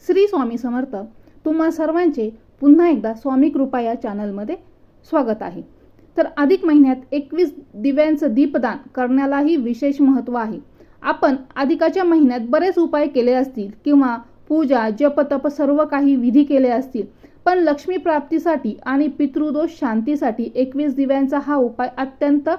श्री स्वामी समर्थ. तुम्हा सर्वांचे पुन्हा एकदा स्वामी कृपा या चॅनलमध्ये स्वागत आहे. तर अधिक महिन्यात 21 दिव्यांचं दीपदान करण्यालाही विशेष महत्त्व आहे. आपण अधिकाच्या महिन्यात बरेच उपाय केले असतील किंवा पूजा जप तप सर्व काही विधी केले असतील, पण लक्ष्मी प्राप्तीसाठी आणि पितृदोष शांतीसाठी 21 दिव्यांचा हा उपाय अत्यंत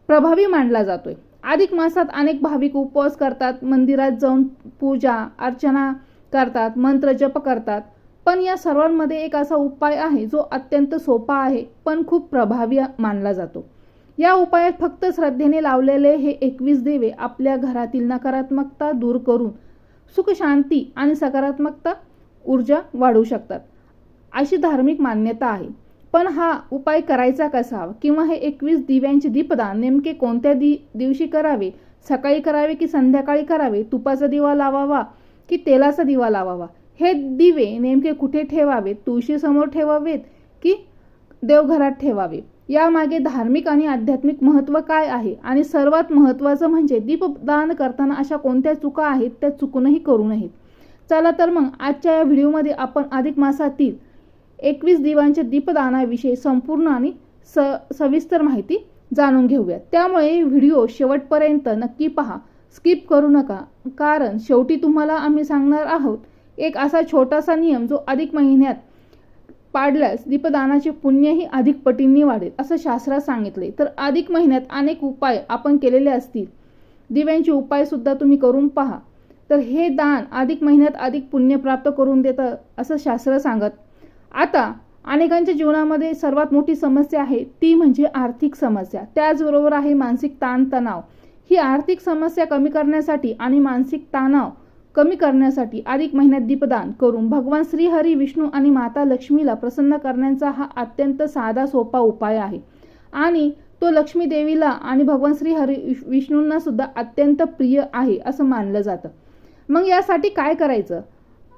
प्रभावी मानला जातोय. अधिक मासात अनेक भाविक उपवास करतात, मंदिरात जाऊन पूजा अर्चना करतात, मंत्र जप करतात. पण या सर्वांमध्ये एक असा उपाय आहे जो अत्यंत सोपा आहे पण खूप प्रभावी मानला जातो. या उपायात फक्त श्रद्धेने लावलेले हे 21 दिवे आपल्या घरातील नकारात्मकता दूर करून सुख शांती आणि सकारात्मकता ऊर्जा वाढवू शकतात, अशी धार्मिक मान्यता आहे. पण हा उपाय करायचा कसा किंवा हे 21 दिव्यांचे दीपदान नेमके कोणत्या दिवशी करावे, सकाळी करावे की संध्याकाळी करावे, तुपाचा दिवा लावावा की तेलाचा दिवा लावावा, हे दिवे नेमके कुठे ठेवावेत, तुळशीसमोर ठेवावेत की देवघरात ठेवावे, यामागे धार्मिक आणि आध्यात्मिक महत्त्व काय आहे आणि सर्वात महत्त्वाचं म्हणजे दीपदान करताना अशा कोणत्या चुका आहेत त्या चुकूनही करू नयेत. चला तर मग आजच्या या व्हिडिओमध्ये आपण अधिक मासातील 21 दिव्यांच्या दीपदानाविषयी संपूर्ण आणि सविस्तर माहिती जाणून घेऊया. त्यामुळे व्हिडिओ शेवटपर्यंत नक्की पहा, स्किप करू नका, कारण शेवटी तुम्हाला आम्ही सांगणार आहोत एक असा छोटासा नियम जो अधिक महिन्यात पाळल्यास दीपदानाचे पुण्यही अधिक पटींनी वाढेल असं शास्त्रात सांगितले. तर अधिक महिन्यात अनेक उपाय आपण केलेले असतील, दिव्यांचे उपाय सुद्धा तुम्ही करून पहा, तर हे दान अधिक महिन्यात अधिक पुण्य प्राप्त करून देतं असं शास्त्र सांगत. आता अनेकांच्या जीवनामध्ये सर्वात मोठी समस्या आहे ती म्हणजे आर्थिक समस्या, त्याचबरोबर आहे मानसिक ताणतणाव. ही आर्थिक समस्या कमी करण्यासाठी आणि मानसिक तणाव कमी करण्यासाठी अधिक महिन्यात दीपदान करून भगवान श्री हरी विष्णू आणि माता लक्ष्मीला प्रसन्न करण्याचा हा अत्यंत साधा सोपा उपाय आहे आणि तो लक्ष्मी देवीला आणि भगवान श्री हरी विष्णूंना सुद्धा अत्यंत प्रिय आहे असं मानलं जातं. मग यासाठी काय करायचं?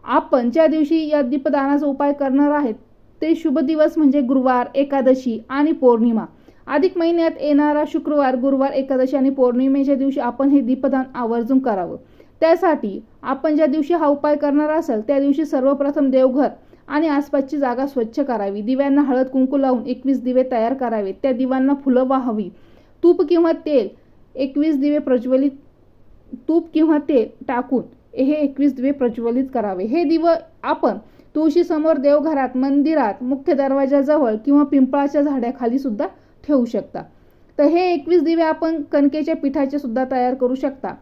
आपण ज्या दिवशी या दीपदानाचा उपाय करणार आहेत ते शुभ दिवस म्हणजे गुरुवार, एकादशी आणि पौर्णिमा. अधिक महिन्यात येणारा शुक्रवार, गुरुवार, एकादशी आणि पौर्णिमेच्या दिवशी आपण हे दीपदान आवर्जून करावं. त्यासाठी आपण ज्या दिवशी हा उपाय करणार असाल त्या दिवशी सर्वप्रथम देवघर आणि आसपासची जागा स्वच्छ करावी. दिव्यांना हळद कुंकू लावून 21 दिवे तयार करावेत. त्या दिव्यांना फुलं वाहावी. तूप किंवा तेल 21 दिवे प्रज्वलित तूप किंवा तेल टाकून हे 21 दिवे प्रज्वलित करावे. हे दिवे आपण तुळशीसमोर, देवघरात, मंदिरात, मुख्य दरवाजाजवळ किंवा पिंपळाच्या झाडाखाली सुद्धा ठेवू शकता. तर हे 21 दिवे आपण कणकेच्या पिठाचे सुद्धा तयार करू शकता.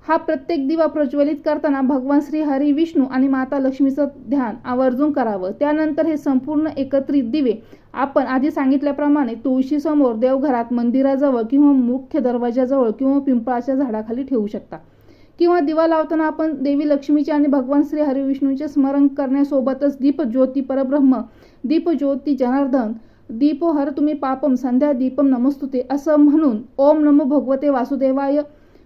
हा प्रत्येक दिवा प्रज्वलित करताना भगवान श्री हरी विष्णू आणि माता लक्ष्मीचं ध्यान आवर्जून करावं. त्यानंतर हे संपूर्ण एकत्रित दिवे आपण आधी सांगितल्याप्रमाणे तुळशीसमोर, देवघरात, मंदिराजवळ किंवा मुख्य दरवाजाजवळ किंवा पिंपळाच्या झाडाखाली ठेवू शकता. किंवा दिवा लावताना आपण देवी लक्ष्मीचे आणि भगवान श्री हरी विष्णूचे स्मरण करण्यासोबतच दीप ज्योती परब्रह्म, दीप ज्योती जनार्दन, दीपो हर तुम्ही पापम, संध्या दीपम नमस्तुते असं म्हणून ओम नमो भगवते वासुदेवाय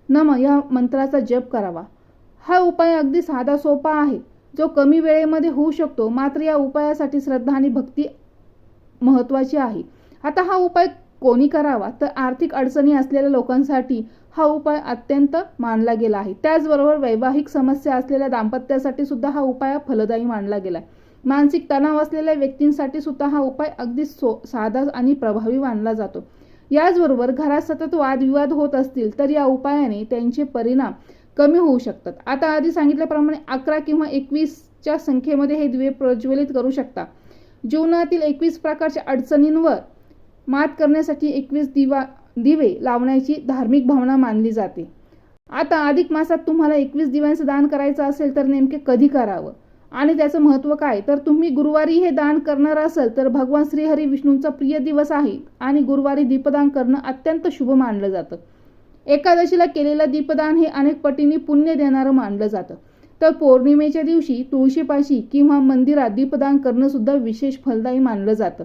नम या मंत्राचा जप करावा. हा उपाय अगदी साधा सोपा आहे जो कमी वेळेमध्ये होऊ शकतो, मात्र या उपायासाठी श्रद्धा आणि भक्ती महत्त्वाची आहे. आता हा उपाय कोणी करावा? तर आर्थिक अडचणी असलेल्या लोकांसाठी हा उपाय अत्यंत मानला गेला आहे. त्याचबरोबर वैवाहिक समस्या असलेल्या दाम्पत्यासाठी सुद्धा हा उपाय फलदायी मानला गेला आहे. मानसिक तणाव असलेल्या व्यक्तींसाठी सुद्धा हा उपाय अगदी साधा आणि प्रभावी मानला जातो. याचबरोबर घरात सतत वादविवाद होत असतील तर या उपायाने त्यांचे परिणाम कमी होऊ शकतात. आता आधी सांगितल्याप्रमाणे 11 किंवा 21च्या संख्येमध्ये हे दिवे प्रज्वलित करू शकता. जीवनातील 21 प्रकारच्या अडचणींवर मात करण्यासाठी 21 दिवे लावण्याची धार्मिक भावना मानली जाते. आता अधिक मासात तुम्हाला 21 दिव्यांचं दान करायचं असेल तर नेमके कधी करावं आणि त्याचं महत्त्व काय? तर तुम्ही गुरुवारी हे दान करणार असाल तर भगवान श्री हरी विष्णूंचा प्रिय दिवस आहे आणि गुरुवारी दीपदान करणं अत्यंत शुभ मानलं जातं. एकादशीला केलेलं दीपदान हे अनेक पटींनी पुण्य देणारं मानलं जातं. तर पौर्णिमेच्या दिवशी तुळशीपाशी किंवा मंदिरात दीपदान करणं सुद्धा विशेष फलदायी मानलं जातं.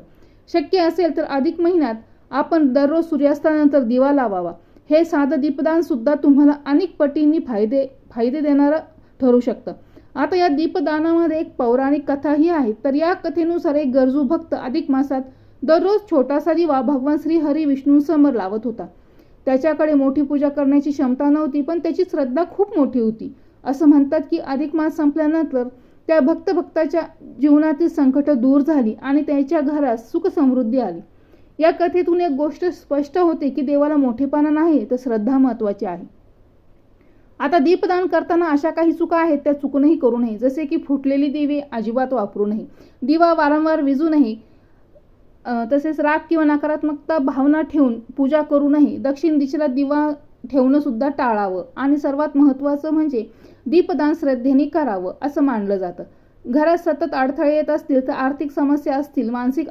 शक्य असेल तर अधिक महिन्यात आपण दररोज सूर्यास्तानंतर दिवा लावावा. हे साधं दीपदान सुद्धा तुम्हाला अनेक पटींनी फायदे देणारं ठरू शकतं. आता या दीपदानामध्ये एक पौराणिक कथाही आहे. तर या कथेनुसार एक गरजू भक्त अधिक मासात दररोज छोटासा दिवा भगवान श्री हरी विष्णूंसमोर लावत होता. त्याच्याकडे मोठी पूजा करण्याची क्षमता नव्हती, पण त्याची श्रद्धा खूप मोठी होती. असं म्हणतात की अधिक मास संपल्यानंतर त्या भक्ताच्या जीवनातील संकट दूर झाली आणि त्याच्या घरात सुख समृद्धी आली. या कथेतून एक गोष्ट स्पष्ट होते की देवाला मोठेपणा नाही तर श्रद्धा महत्वाची आहे. आता दीपदान करताना अशा काही चुका आहेत त्या चुकूनही करू नये. जसे की फुटलेली दिवे अजिबात वापरू नये, दिवा वारंवार विझू नये, तसेच राग किंवा नकारात्मकता भावना ठेवून पूजा करू नये, दक्षिण दिशेला दिवा ठेवणं सुद्धा टाळावं आणि सर्वात महत्त्वाचं म्हणजे दीपदान श्रद्धेने करावं असं मानलं जातं. घरात सतत अडथळे येत असतील तर आर्थिक समस्या असतील, मानसिक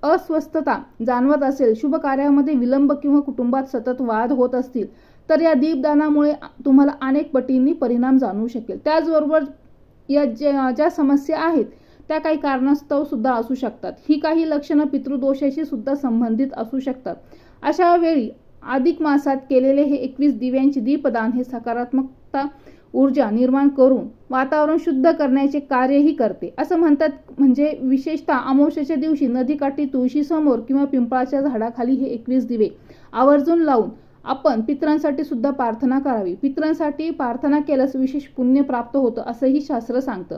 अस्वस्थता जाणवत असेल, शुभ कार्यामध्ये विलंब किंवा कुटुंबात सतत वाद होत असतील तर या दीपदानामुळे तुम्हाला अनेक पटींनी परिणाम जाणवू शकेल. त्याचबरोबर या ज्या समस्या आहेत त्या काही कारणास्तव सुद्धा असू शकतात. ही काही लक्षणं पितृदोषाशी सुद्धा संबंधित असू शकतात. अशा वेळी अधिक मासात केलेले हे 21 दिव्यांचे दीपदान हे सकारात्मकता ऊर्जा निर्माण करून वातावरण शुद्ध करण्याचे कार्यही करते असं म्हणतात. म्हणजे विशेषतः अमावस्येच्या दिवशी नदीकाठी तुळशीसमोर किंवा पिंपळाच्या झाडाखाली हे 21 दिवे आवर्जून लावून आपण पितरांसाठी सुद्धा प्रार्थना करावी. पितरांसाठी प्रार्थना केल्यास विशेष पुण्य प्राप्त होतं असंही शास्त्र सांगतं.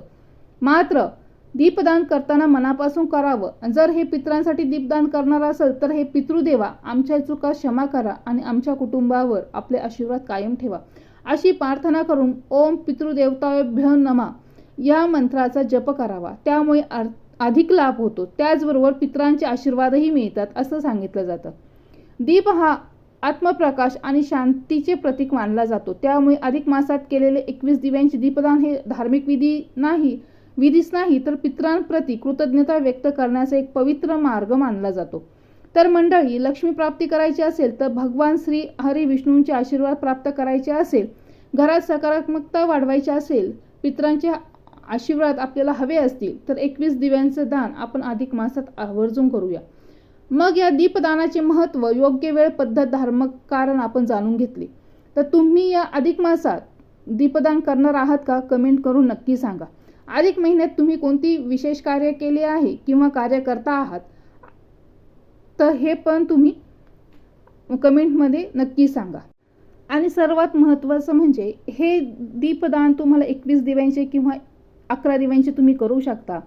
मात्र दीपदान करताना मनापासून करावं. जर हे पितरांसाठी दीपदान करणार असेल तर हे पितृदेवा आमच्या चुका क्षमा करा आणि आमच्या कुटुंबावर आपले आशीर्वाद कायम ठेवा अशी प्रार्थना करून ओम पितृदेवताभ्यो नमः या मंत्राचा जप करावा. त्यामुळे अधिक लाभ होतो. त्याचबरोबर पितरांचे आशीर्वादही मिळतात असं सांगितलं जातं. दीप हा आत्मप्रकाश आणि शांतीचे प्रतीक मानला जातो. त्यामुळे अधिक मासात केलेले 21 दिव्यांचे दीपदान हे धार्मिक विधीच नाही तर पितरांप्रती कृतज्ञता व्यक्त करण्याचा एक पवित्र मार्ग मानला जातो. तर मंडळी, लक्ष्मी प्राप्ती करायची असेल तर भगवान श्री हरी विष्णूंचे आशीर्वाद प्राप्त करायचे असेल, घरात सकारात्मकता वाढवायची असेल, पितरांचे आशीर्वाद आपल्याला हवे असतील तर 21 दिव्यांचं दान आपण अधिक मासात आवर्जून करूया. मग या दीपदानाचे महत्त्व, योग्य वेळ, पद्धत, धार्मिक कारण आपण जाणून घेतले. तर तुम्ही या अधिक मासात दीपदान करणार आहात का? कमेंट करून नक्की सांगा. अधिक महिन्यात तुम्ही कोणती विशेष कार्य केले आहे किंवा कार्य करता आहात तर हे पण तुम्ही कमेंटमध्ये नक्की सांगा. आणि सर्वात महत्त्वाचं म्हणजे हे दीपदान तुम्हाला 21 दिव्यांचे किंवा 11 दिव्यांचे तुम्ही करू शकता.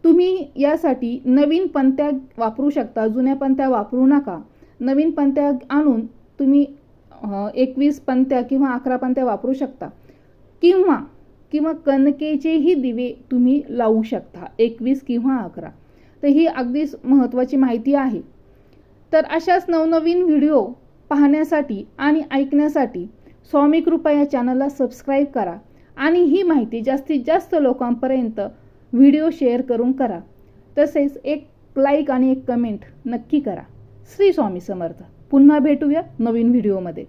तुम्ही यासाठी नवीन पंत्या वापरू शकता, जुन्या पंत्या वापरू नका. नवीन पंत्या आणून तुम्ही 21 पंत्या किंवा 11 पंत्या वापरू शकता. किंवा कणकेचेही दिवे तुम्ही लावू शकता 21 किंवा 11. तर ही अगदीच महत्त्वाची माहिती आहे. तर अशाच नवनवीन व्हिडिओ पाहण्यासाठी आणि ऐकण्यासाठी स्वामी कृपा या चॅनलला सबस्क्राईब करा आणि ही माहिती जास्तीत जास्त लोकांपर्यंत व्हिडिओ शेअर करून करा. तसेच एक लाईक आणि एक कमेंट नक्की करा. श्री स्वामी समर्थ. पुन्हा भेटूया नवीन व्हिडिओमध्ये.